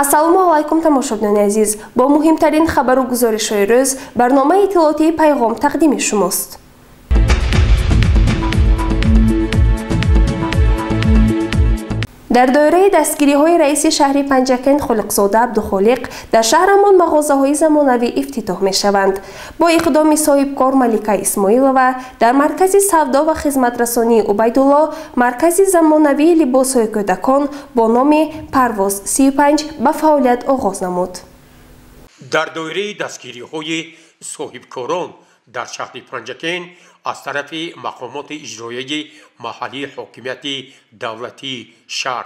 ассалому алайкум тамошобинони азиз, бо муҳимтарин хабару гузоришҳои рӯз барномаи иттилоотии пайғом тақдими шумост. дар доираи дастгириҳои раиси шаҳри Панҷакент Холиқзода Абдухолиқ дар шаҳрамон мағозаҳои замонавӣ ифтитоҳ мешаванд. Бо иқдоми соҳибкор Малика Исмоилова дар маркази савдо ва хизматрасонии Убайдулло маркази замонавии либосҳои кӯдакон бо номи Парвоз 35 ба фаъолият оғоз намуд. дар доираи дастгириҳои соҳибкорон дар шаҳри Панҷакент аз тарафи мақомоти иҷроияи маҳаллии ҳокимияти давлатии шаҳр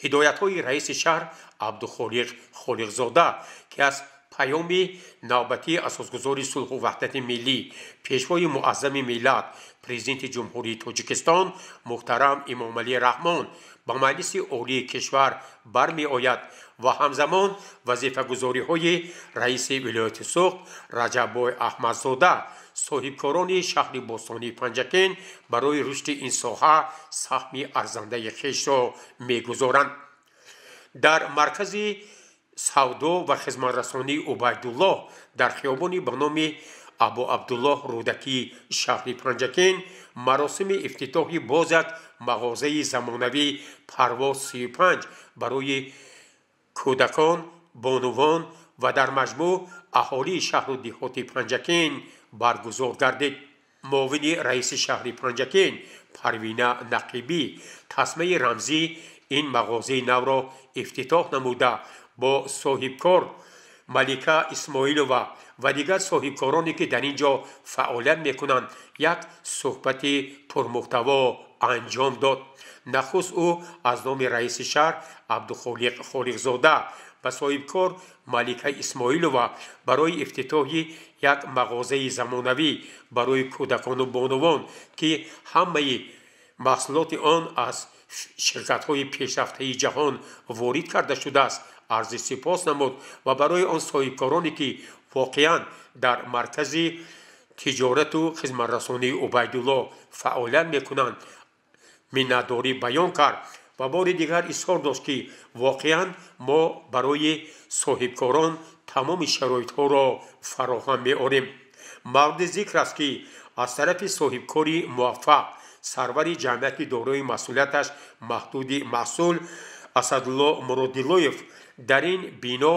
ҳидоятҳои раиси шаҳр Абдухолиқ Холиқзода ки аз паёми навбатии асосгузори сулҳу ваҳдати миллӣ пешвои муаззами миллат президенти ҷумҳурии Тоҷикистон муҳтарам Эмомалӣ Раҳмон ба маҷлиси олии кишвар бармеояд ва ҳамзамон вазифагузориҳои раиси вилояти Суғд Раҷаббой Аҳмадзода соҳибкорони шаҳри бостонии Панҷакент барои рушди ин соҳа саҳми арзандаи хешро мегузоранд. дар маркази савдо ва хизматрасонии Убайдулло дар хиёбони ба номи Абу Абдуллоҳ Рӯдакии шаҳри Панҷакент маросими ифтитоҳи боз як мағозаи замонавӣ Парвоз 35 барои кӯдакон, бонувон ва дар маҷмӯъ аҳолии шаҳру деҳоти Панҷакент баргузор гардид. муовини раиси шаҳри Панҷакент Парвина Нақибӣ тасмаи рамзӣ ин мағозаи навро ифтитоҳ намуда бо соҳибкор Малика Исмоилова ва дигар соҳибкороне ки дар ин ҷо фаъолият мекунанд як суҳбати пурмуҳтаво анҷом дод. нахуст ӯ аз номи раиси шаҳр Абдухолиқ Холиқзода ва соҳибкор Малика Исмоилова барои ифтитоҳи як мағозаи замонавӣ барои кӯдакону бонувон ки ҳамаи маҳсулоти он аз ширкатҳои пешрафтаи ҷаҳон ворид карда шудааст арзи сипос намуд ва барои он соҳибкороне ки воқеан дар маркази тиҷорату хизматрасонии Убайдулло фаъолият мекунанд миннатдорӣ баён кард ва бори дигар изҳор дошт ки воқеан мо барои соҳибкорон тамоми шароитҳоро фароҳам меорем. мавриди зикр аст ки аз тарафи соҳибкори муваффақ сарвари ҷамъияти дорои масъулияташ маҳдуди маҳсул Асадулло Муродиллоев дар ин бино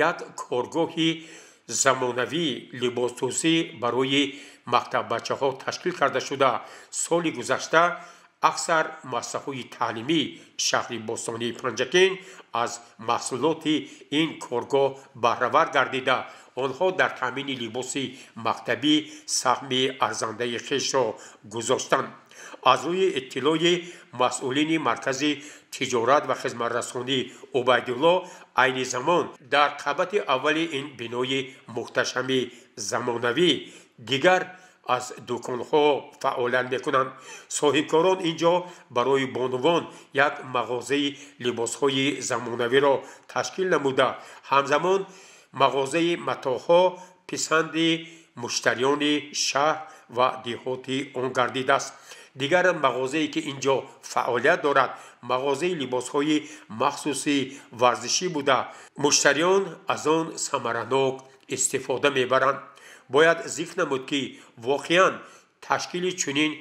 як коргоҳи замонавии либосдӯзӣ барои мактаббачаҳо ташкил карда шуда соли гузашта аксар муассисаҳои таълимии шаҳри бостонии Панҷакент аз маҳсулоти ин коргоҳ баҳравар гардида онҳо дар таъмини либоси мактабӣ саҳми арзандаи хешро гузоштанд. аз рӯи иттилои масъулини маркази тиҷорат ва хизматрасонии Убайдулло айни замон дар қабати аввали ин бинои муҳташами замонавӣ дигар аз дӯконҳо фаъолият мекунанд. соҳибкорон ин ҷо барои бонувон як мағозаи либосҳои замонавиро ташкил намуда ҳамзамон мағозаи матоъҳо писанди муштариёни шаҳр ва деҳоти он гардидааст. дигар мағозае ки ин ҷо фаъолият дорад мағозаи либосҳои махсуси варзишӣ буда муштариён аз он самаранок истифода мебаранд. бояд зикр намуд ки воқеан ташкили чунин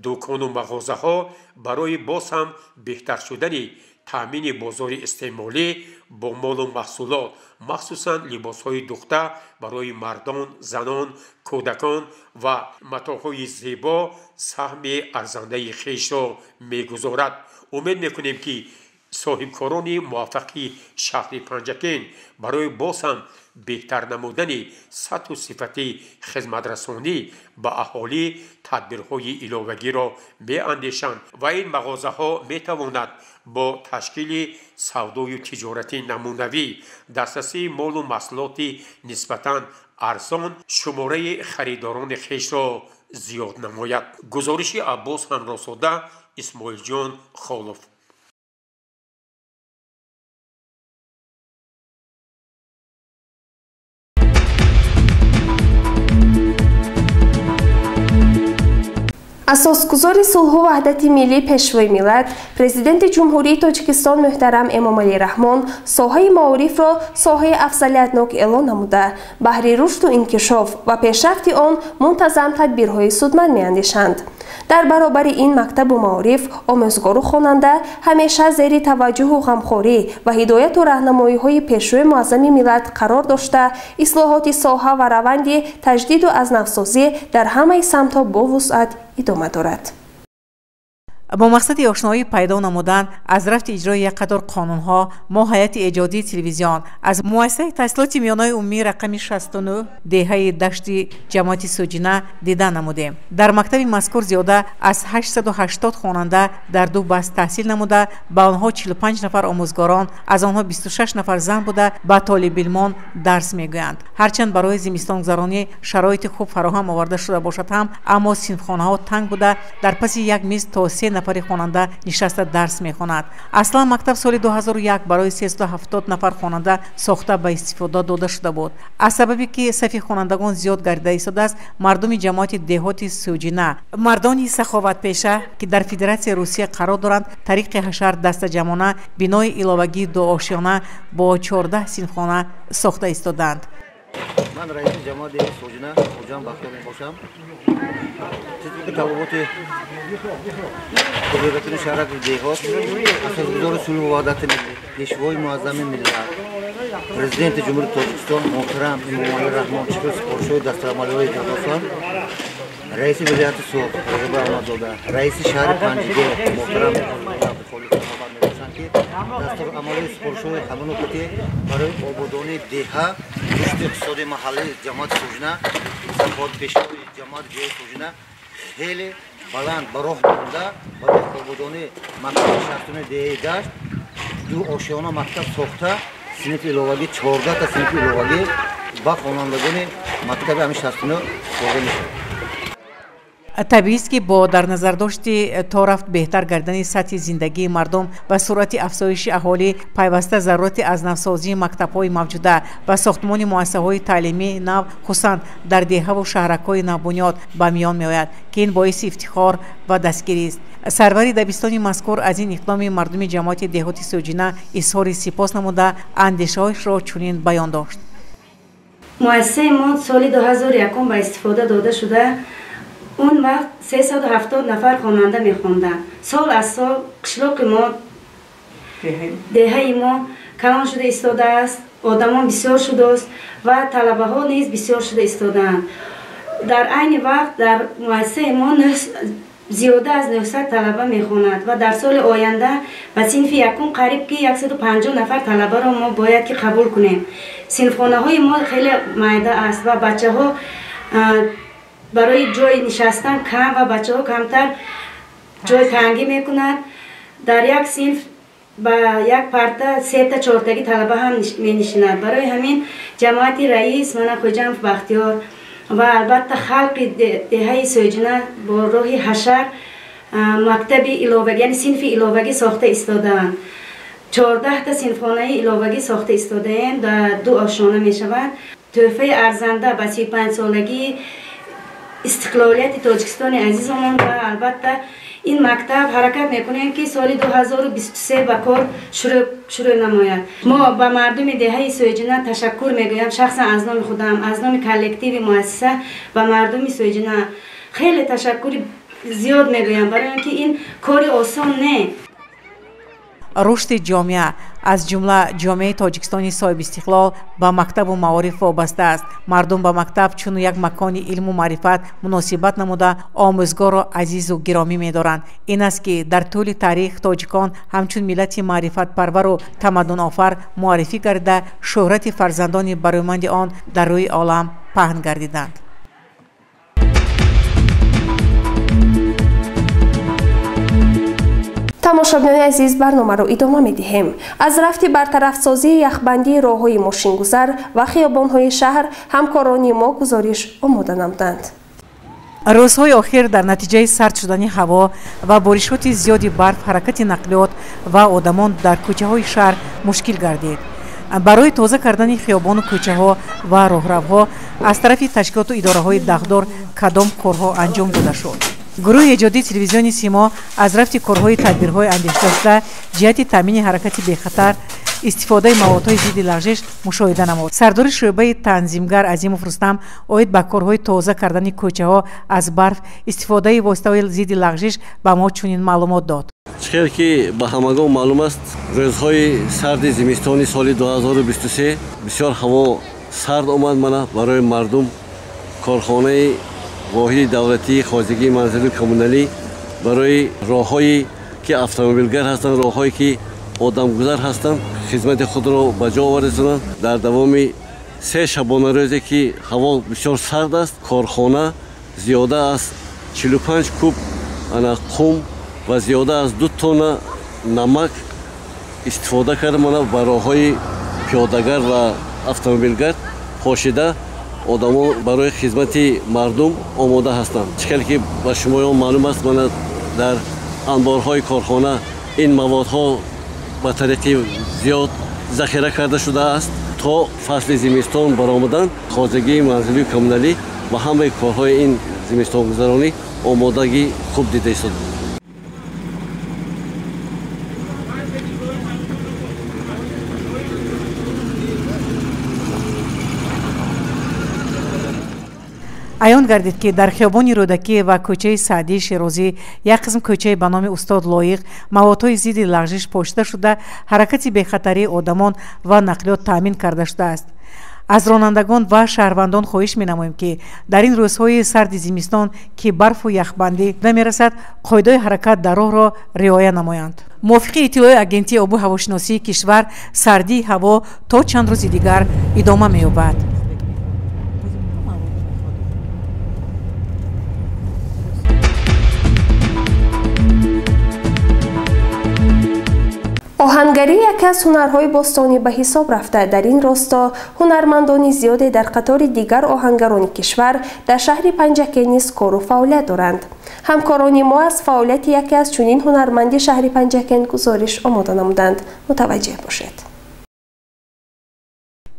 дӯкону мағозаҳо барои боз ҳам беҳтар шудани таъмини бозори истеъмолӣ бо молу маҳсулот махсусан либосҳои духта барои мардон, занон, кӯдакон ва матоъҳои зебо саҳми арзандаи хешро мегузорад. умед мекунем ки соҳибкорони муваффақи шаҳри Панҷакент барои боз ҳам беҳтар намудани сатҳу сифати хизматрасонӣ ба аҳолӣ тадбирҳои иловагиро меандешанд ва ин мағозаҳо метавонад бо ташкили савдою тиҷорати намунавӣ дастрасии молу маҳсулоти нисбатан арзон шумораи харидорони хешро зиёд намояд. гузориши Аббос Ҳамросода, Исмоилҷон Холов. اساسگزار صلح و وحدت ملی پیشوای ملت پرزیدنت جمهوری تاجیکستان محترم امامعلی رحمان ساحه معارف را ساحه افضلیتناک اعلام نموده بهر رشد و انکشاف و پیشرفت آن منتظم تدبیرهای سودمند می‌اندیشند. در برابر این مکتب و معارف آموزگار و خواننده همیشه زیر توجه و غمخواری و هدایت و راهنمایی‌های پیشرو معظم ملت قرار داشته اصلاحات ساحه و روند تجدید و ازنوسازی در همه سمت‌ها با وسعت ادامه دارد. با مقصد آشنایی پیدا نمودن از رفت اجرای یک قطار قانونها ما هیئت ایجادی تلویزیون از مؤسسه تحصیلات میانه عمومی رقم 69 دهه دشت جماعت سوجینه دیدن نمودیم. در مکتب مذکور زیاده از 880 خواننده در دو بست تحصیل نموده، با آنها 45 نفر آموزگاران، از آنها 26 نفر زن بوده به طالب علمان درس میگویند. هرچند برای زمستان گذرانی شرایط خوب فراهم آورده شده باشد هم اما صنفخانه ها تنگ بوده. در پس یک میز تا 3 نفر خواننده نشسته درس میخواند. اصلا مکتب سال 2001 برای 370 نفر خواننده ساخته به استفاده داده شده بود. از سببی که صف خوانندگان زیاد گردیده ایستاده است، مردم جماعت دهات سوجینه مردانی سخاوت پیشه که در فدراسیون روسیه قرار دارند طریق حشر دست جمعانه بنای علاوگی دو آشیانه با 14 صنفخانه ساخته ایستادند. من رئیس جماعت سوجینه حجام بختیار میباشم. طبق طلبات قدرت شهر دهات اساسگزار صلح و وحدت ملی پیشوای معظم ملت پرزیدنت جمهوری تاجیکستان محترم امامعلی رحمان چکر سپارشوی دستورالعمل‌های جداوسان رئیس ولایت سوخت رضا احمدزاده رئیس شهر پنجگیر محترم عبدالخالق محمد میباشند که دستورالعمل‌های سپارشوی همون وقتی برای آبادانی دهه رشد اقتصادی محلی جماعت سوجینه سخاوت پیشوای جماعت سوجینه خیلی بلند براه مانده برای آبادانی مکتب شهرتون دهه دشت دو آشیانه مکتب ساخته صنف علاوگی 14 تا صنف علاوگی با خوانندگان مکتب همین شهرتون واقع میشه. طبیعی است که با در نظر داشت تا رفت بهتر گردن سطح زندگی مردم و سرعت افزایش اهالی پیوسته ضرورت از نوسازی مکتب‌های موجوده و ساختمان مؤسسه‌های تعلیمی نو خصوصا در دهه و شهرک‌های نوبنیاد به میان می‌آید که این باعث افتخار و دستگیری است. سروری دبستان مذکور از این اقدام مردم جماعت دهات سوجینه اظهار سپاس نموده اندیشه‌هایش را چنین بیان داشت. مؤسسه ما سال 2001 به استفاده داده شده. اون وقت 370 نفر خواننده می‌خواندن. سال از سال قشلاق ما دهه ما کلان شده ایستاده است، آدمان بسیار شده است و طلبه ها نیز بسیار شده ایستادند. در عین وقت در مؤسسه ما زیاده از 900 طلبه می‌خواند و در سال آینده به صنف یکم قریب که 150 نفر طلبه را ما باید که قبول کنیم. صنفخانه های ما خیلی معده است و بچه ها برای جای نشستن کم و بچه ها کمتر جای تنگی میکنند. در یک صنف با یک پرده 3 تا 4 تایی طلبه هم می نشینند. برای همین جماعت رئیس من خوجام بختیار و البته خلق دهه سوجینه با راه حشر مکتب علاوگی یعنی صنف علاوگی ساخته ایستادند. 14 تا صنفخانه علاوگی ساخته ایستاده‌اند و 2 آشیانه میشوند. تحفه ارزنده به 35 سالگی استقلالیت تاجیکستان عزیزمان و البته این مکتب حرکت میکنیم که سال 2023 به کار شروع نماید. ما به مردم دهه سوجینه تشکر میگویم، شخصا از نام خودم از نام کلکتیو مؤسسه و مردم سوجینه خیلی تشکر زیاد میگویم برای اینکه این کار آسان نه. رشد جامعه از جمله جامعه تاجیکستانی صاحب استقلال با مکتب و معارف وابسته است. مردم با مکتب چون یک مکان علم و معرفت مناسبت نموده آموزگار را عزیز و گرامی می‌دارند. این است که در طول تاریخ تاجیکان همچون ملت معرفت پرور و تمدن آفر معرفی گردیده شهرت فرزندان برومند آن در روی عالم پهن گردیدند. تماشاگران عزیز برنامه را ادامه می‌دهیم. از رفت برطرف سازی یخبندی راه‌های ماشین‌گذر و خیابان‌های شهر همکاران ما گزارش آماده نمودند. روزهای آخر در نتیجه سرد شدن هوا و بارشات زیادی برف حرکت نقلیات و آدمان در کوچه‌های شهر مشکل گردید. برای تازه کردن خیابان و کوچه‌ها و راهروها از طرف تشکیلات و اداره‌های دغدار کدام کارها انجام داده شد؟ گروه ایجادی تلویزیونی سیما از رفت کارهای تدبیرهای اندیشیده جهت تامین حرکت بی‌خطر استفاده موادهای ضد لغزش مشاهده نمود. سردار شعبه تنظیمگر عظیموف رستم اوید با کارهای تازه کردن کوچه ها از برف استفاده واسطه ضد لغزش به ما چنین معلومات داد. چخیر که به همگان معلوم است روزهای سرد زمستانی سال 2023 بسیار هوا سرد آمد. من برای مردم کارخانه واحد دولتی خواجگی منزل کمونالی برای راههایی که اتومبیلگر هستند راههایی که آدمگذر هستند خدمت خود را به جا آوردند. در دوام 3 شبانه روزی که هوا بسیار سرد است کارخانه زیاده از 45 کوب قم و زیاده از 2 تن نمک استفاده کرده. من به راههای پیادهگر و اتومبیلگر پاشیده آدما برای خدمت مردم آماده هستند. چقدر که به شما معلوم است من در انبارهای کارخانه این موادها به طریق زیاد ذخیره کرده شده است تا فصل زمستان برآمدن خواجگی منزلی کمونالی و همه کارهای این زمستان گذرانی آمادگی خوب دیده شد. عیان گردید که در خیابان رودکی و کوچه سعدی شیرازی یک قسم کوچه به نام استاد لایق موادهای ضد لغزش پاشیده شده حرکت بی‌خطری آدمان و نقلیات تامین کرده شده است. از رانندگان و شهروندان خواهش می‌نماییم که در این روزهای سرد زمستان که برف و یخبندی می‌رسد قاعده حرکت در راه را رعایت نمایند. موافق اطلاع اگنتی آب و هواشناسی کشور سردی هوا تا چند روز دیگر ادامه می‌یابد. آهنگری یکی از هنرهای باستانی به حساب رفته. در این راستا هنرمندان زیادی در قطار دیگر آهنگران کشور در شهر پنجکه نیز کار و فعالیت دارند. همکاران ما از فعالیت یکی از چنین هنرمندی شهر پنجکه گزارش آماده نمودند. متوجه باشید.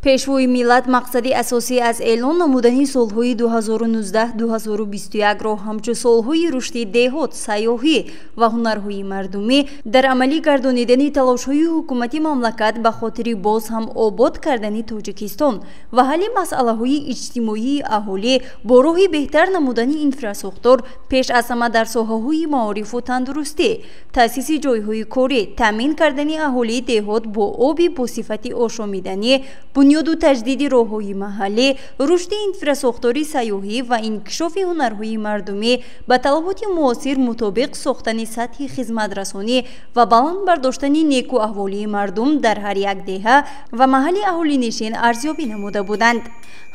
пешвои миллат мақсади асосӣ аз эълон намудани солҳои 2019-2021ро ҳамчун солҳои рушди деҳот, сайёҳӣ ва ҳунарҳои мардумӣ дар амалӣ гардонидани талошҳои ҳукумати мамлакат ба хотири боз ҳам обод кардани Тоҷикистон ва ҳалли масъалаҳои иҷтимоии аҳолӣ бо роҳи беҳтар намудани инфраструктур пеш аз ҳама дар соҳаҳои маорифу тандурустӣ, таъсиси ҷойҳои корӣ, таъмин кардани аҳолии деҳот бо оби босифати ошомиданӣ, бунёду таҷдиди роҳҳои маҳаллӣ, рушди инфраструктури сайёҳӣ ва инкишофи ҳунарҳои мардумӣ ба талаботи муосир мутобиқ сохтани сатҳи хизматрасонӣ ва баланд бардоштани некуаҳволии мардум дар ҳар як деҳа ва маҳалли аҳолинишин арзёбӣ намуда буданд.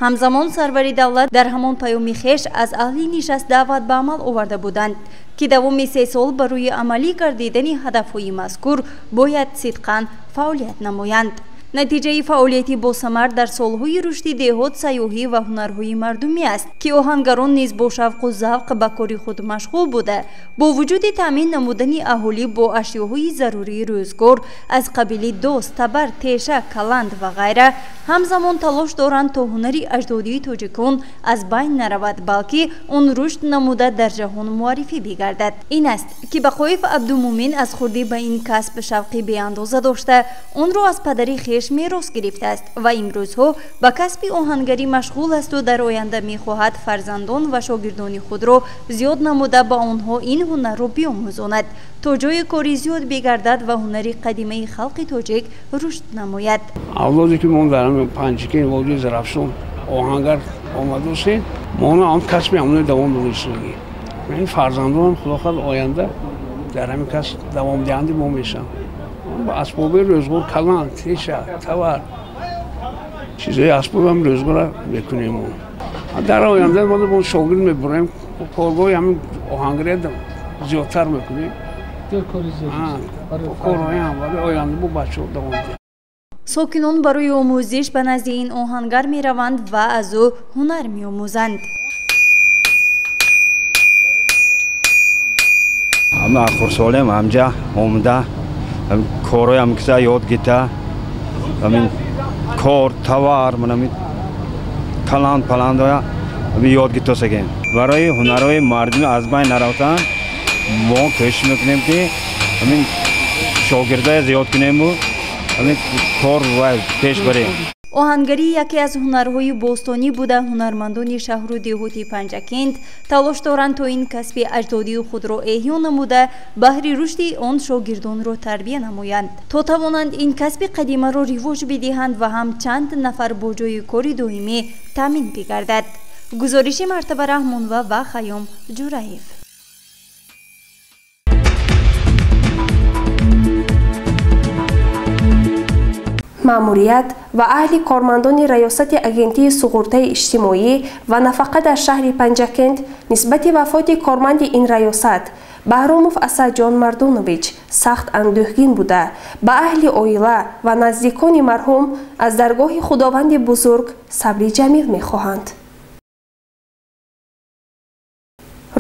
ҳамзамон сарвари давлат дар ҳамон паёми хеш аз аҳли нишаст даъват ба амал оварда буданд ки давоми 3 сол ба рӯи амалӣ гардидани ҳадафҳои мазкур бояд сидқан фаъолият намоянд. натиҷаи фаъолияти босамар дар солҳои рушди деҳот, сайёҳӣ ва ҳунарҳои мардумӣ аст ки оҳангарон низ бо шавқу завқ ба кори худ машғул буда бо вуҷуди таъмин намудани аҳолӣ бо ашёҳои зарурии рӯзгор аз қабили доз, табар, теша, каланд ва ғайра ҳамзамон талош доранд то ҳунари аҷдодии тоҷикон аз байн наравад, балки он рушд намуда дар ҷаҳон муаррифӣ бигардад. ин аст ки бақоев абдумумин аз хурдӣ ба ин касб шавқи беандоза дошта онро аз падари хеш мерос гирифтааст ва имрӯзҳо ба касби оҳангарӣ машғул асту дар оянда мехоҳад фарзандон ва шогирдони худро зиёд намуда ба онҳо ин ҳунарро биомӯзонад то ҷои кори зиёд бигардад ва ҳунари қадимаи халқи тоҷик рушд намояд. авлоде ки мо дар панҷикаи водии зарафшон оҳангар омадосем мона ам касби ҳамони давом дорисогӣ ин фарзандонам худохоҳ оянда дар ҳамин касб давомдиҳанди мо мешаванд. با اسباب روزگار کلان، تیشه، توار چیزای اسباب هم روزگار بکنیم. در آینده ما با شاگرد میبریم کارگاهی همین آهنگری زیادتر میکنیم. کارهای هم ولی آینده با بچه‌ها دوام میدیم. ساکنان برای آموزش به نزد این آهنگر میروند و از او هنر میآموزند. اما خورسالم همجا آمده کارهای هم که یاد گیته همین کار توار من همین کلان پلند های یاد گیته سگیم برای هنرهای مردمی از بین نرفتن ما کوشش میکنیم که همین شاگردای زیاد کنیم و همین کار و پیش بریم. оҳангарӣ яке аз ҳунарҳои бостонӣ буда ҳунармандони шаҳру деҳоти панҷакент талош доранд то ин касби аҷдодии худро эҳё намуда баҳри рушди он шогирдонро тарбия намоянд то тавонанд ин касби қадимаро ривоҷ бидиҳанд ва ҳам чанд нафар бо ҷойи кори доимӣ таъмин бигардад. гузориши мартаба раҳмонова ва хаём ҷураев. маъмурият ва аҳли кормандони раёсати агентии суғуртаи иҷтимоӣ ва нафақа дар шаҳри панҷакент нисбати вафоти корманди ин раёсат баҳромов асадҷон мардонович сахт андӯҳгин буда ба аҳли оила ва наздикони марҳум аз даргоҳи худованди бузург сабри ҷамил мехоҳанд.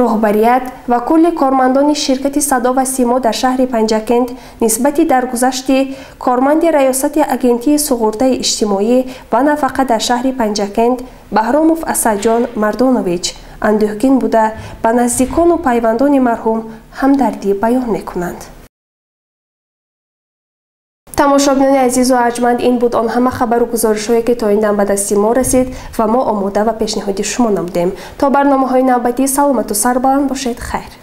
роҳбарият ва кулли кормандони ширкати садо ва симо дар шаҳри панҷакент нисбати даргузашти корманди раёсати агентии суғуртаи иҷтимоӣ ва нафақа дар шаҳри панҷакент баҳромов асадҷон мардонович андӯҳгин буда ба наздикону пайвандони марҳум ҳамдардӣ баён мекунанд. тамошобинони азизу арҷманд, ин буд он ҳама хабару гузоришҳое ки то ин дам ба дасти мо расид ва мо омода ва пешниҳоди шумо намудем. То барномаҳои навбатӣ саломату сарбаланд бошед. хайр.